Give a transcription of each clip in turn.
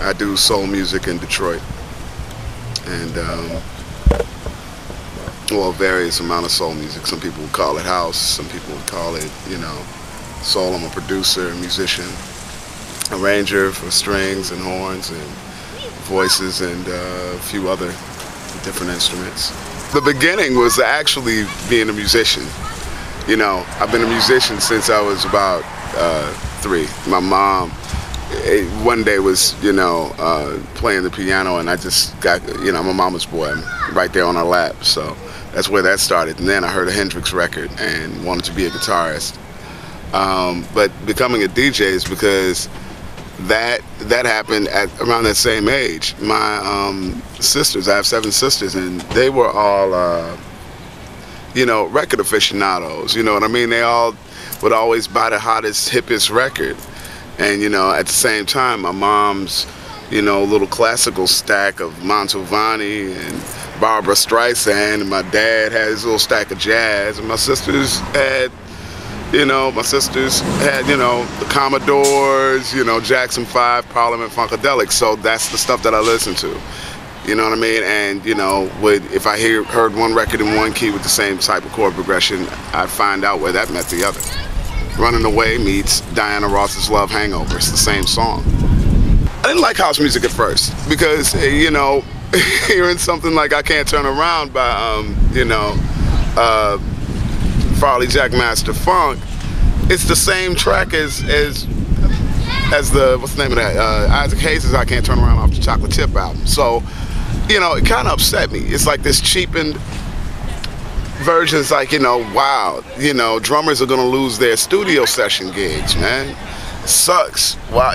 I do soul music in Detroit, and well, various amount of soul music. Some people would call it house, some people would call it, soul. I'm a producer, musician, arranger for strings and horns and voices and a few other different instruments. The beginning was actually being a musician. I've been a musician since I was about 3. My mom one day was, playing the piano, and I just got, I'm a mama's boy. I'm right there on her lap, so that's where that started. And then I heard a Hendrix record and wanted to be a guitarist. But becoming a DJ is because that happened at around that same age. My sisters, I have 7 sisters, and they were all, record aficionados. You know what I mean? They all would always buy the hottest, hippest record. And, at the same time, my mom's, little classical stack of Mantovani and Barbara Streisand, and my dad had his little stack of jazz, and my sisters had, the Commodores, Jackson 5, Parliament Funkadelic. So that's the stuff that I listen to. You know what I mean? And, if I heard one record in one key with the same type of chord progression, I'd find out where that met the other. Running Away meets Diana Ross's Love Hangover. It's the same song. I didn't like house music at first because, hearing something like I Can't Turn Around by, Farley Jack Master Funk, it's the same track as the, what's the name of that, Isaac Hayes' I Can't Turn Around off the Chocolate Chip album. So, it kind of upset me. It's like this cheapened versions, like, wow, drummers are gonna lose their studio session gigs, man. It sucks. Wow,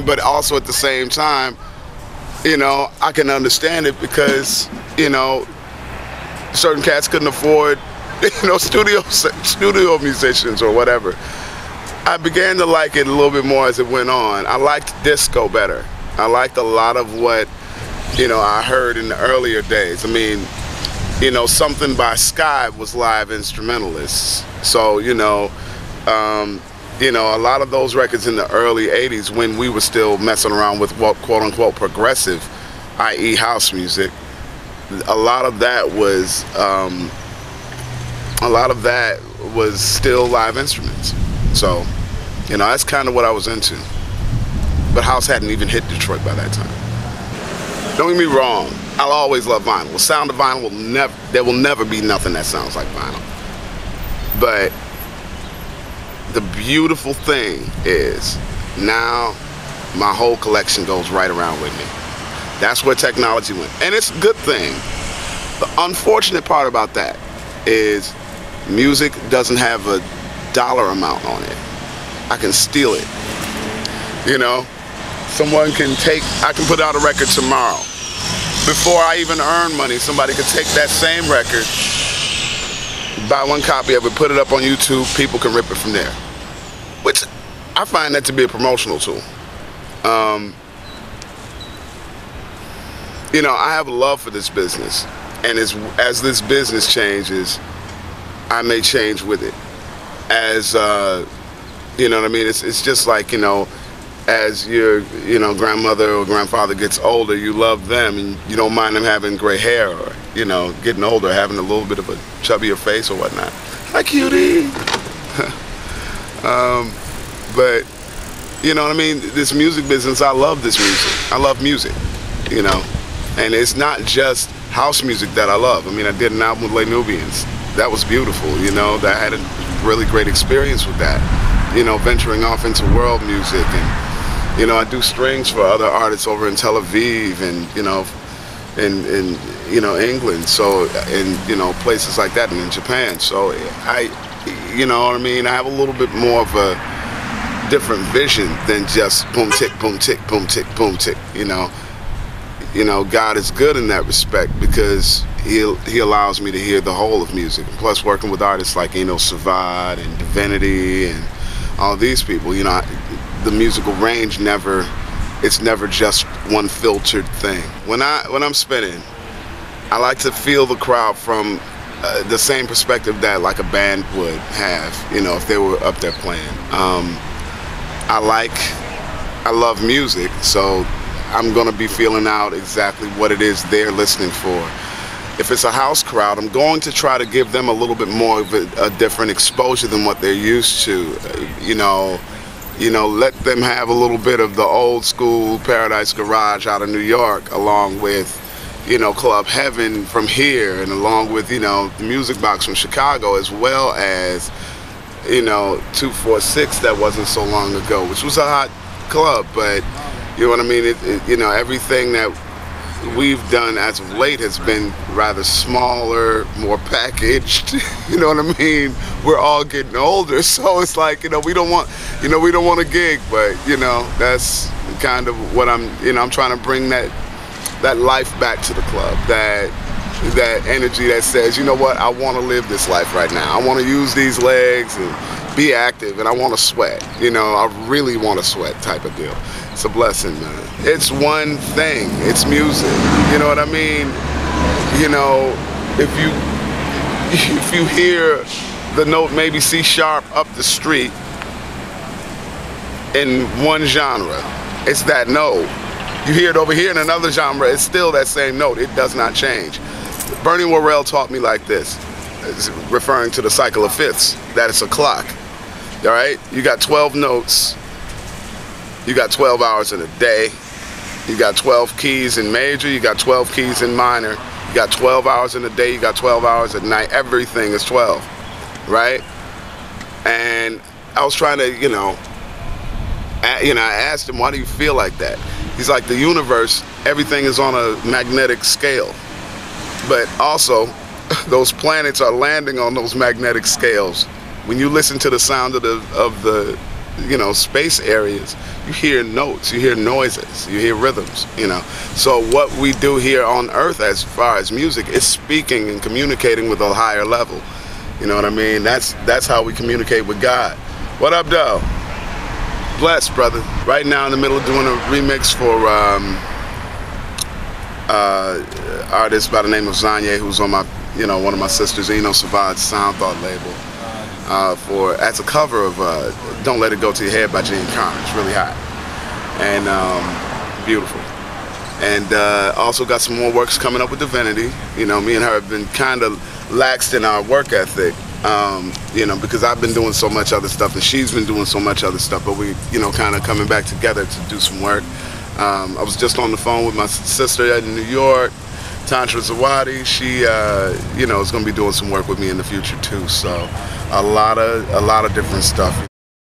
but also at the same time, I can understand it because, certain cats couldn't afford, studio musicians or whatever. I began to like it a little bit more as it went on. I liked disco better. I liked a lot of what, I heard in the earlier days. I mean, Something by Sky was live instrumentalists. So, a lot of those records in the early 80s when we were still messing around with what quote-unquote progressive, i.e. house music, a lot of that was still live instruments. So, that's kind of what I was into. But house hadn't even hit Detroit by that time. Don't get me wrong, I'll always love vinyl. The sound of vinyl there will never be nothing that sounds like vinyl. But the beautiful thing is now my whole collection goes right around with me. That's where technology went. And it's a good thing. The unfortunate part about that is music doesn't have a dollar amount on it. I can steal it. Someone I can put out a record tomorrow. Before I even earn money, somebody could take that same record, buy one copy of it, put it up on YouTube, people can rip it from there. Which I find that to be a promotional tool. I have a love for this business. And as this business changes, I may change with it. As, you know what I mean? It's just like, as your, grandmother or grandfather gets older, you love them and you don't mind them having gray hair or, getting older, having a little bit of a chubbier face or whatnot. Hi, cutie. But, you know what I mean? This music business, I love this music. I love music, And it's not just house music that I love. I mean, I did an album with Les Nubians. That was beautiful, That I had a really great experience with that. Venturing off into world music and, I do strings for other artists over in Tel Aviv and, in England, so, in, places like that and in Japan. So I have a little bit more of a different vision than just boom, tick, boom, tick, boom, tick, boom, tick, God is good in that respect because he allows me to hear the whole of music. Plus working with artists like Eno Savad and Divinity and all these people, the musical range it's never just one filtered thing. When I'm spinning, I like to feel the crowd from the same perspective that like a band would have, if they were up there playing. I love music, so I'm going to be feeling out exactly what it is they're listening for. If it's a house crowd, I'm going to try to give them a little bit more of a different exposure than what they're used to. Let them have a little bit of the old school Paradise Garage out of New York, along with, Club Heaven from here, and along with, the Music Box from Chicago, as well as, 246 that wasn't so long ago, which was a hot club, but, you know what I mean? Everything that we've done as of late has been rather smaller, more packaged. You know what I mean? We're all getting older, so it's like, we don't want a gig, but that's kind of what I'm trying to bring that life back to the club, that energy that says, you know what, I want to live this life right now. I want to use these legs and be active, and I want to sweat. I really want to sweat type of deal. It's a blessing, man. It's one thing. It's music. You know what I mean? If you hear the note maybe C sharp up the street in one genre, it's that note. You hear it over here in another genre, it's still that same note. It does not change. Bernie Worrell taught me like this, referring to the cycle of fifths, that it's a clock. All right? You got 12 notes. You got 12 hours in a day. You got 12 keys in major. You got 12 keys in minor. You got 12 hours in a day. You got 12 hours at night. Everything is 12, right? And I was trying to, I asked him, why do you feel like that? He's like, the universe, everything is on a magnetic scale. But also, those planets are landing on those magnetic scales. When you listen to the sound of the space areas, you hear notes, you hear noises, you hear rhythms, So what we do here on Earth as far as music is speaking and communicating with a higher level. You know what I mean? That's how we communicate with God. What up, though? Blessed, brother. Right now in the middle of doing a remix for artist by the name of Zanye, who's on my, one of my sisters, Eno Savard's Sound Thought label. As a cover of Don't Let It Go to Your Head by Gene Carnes. It's really hot and beautiful. And also got some more works coming up with Divinity. Me and her have been kind of laxed in our work ethic, because I've been doing so much other stuff and she's been doing so much other stuff, but we, kind of coming back together to do some work. I was just on the phone with my sister in New York, Tantra Zawadi. She, is going to be doing some work with me in the future too. So a lot of different stuff.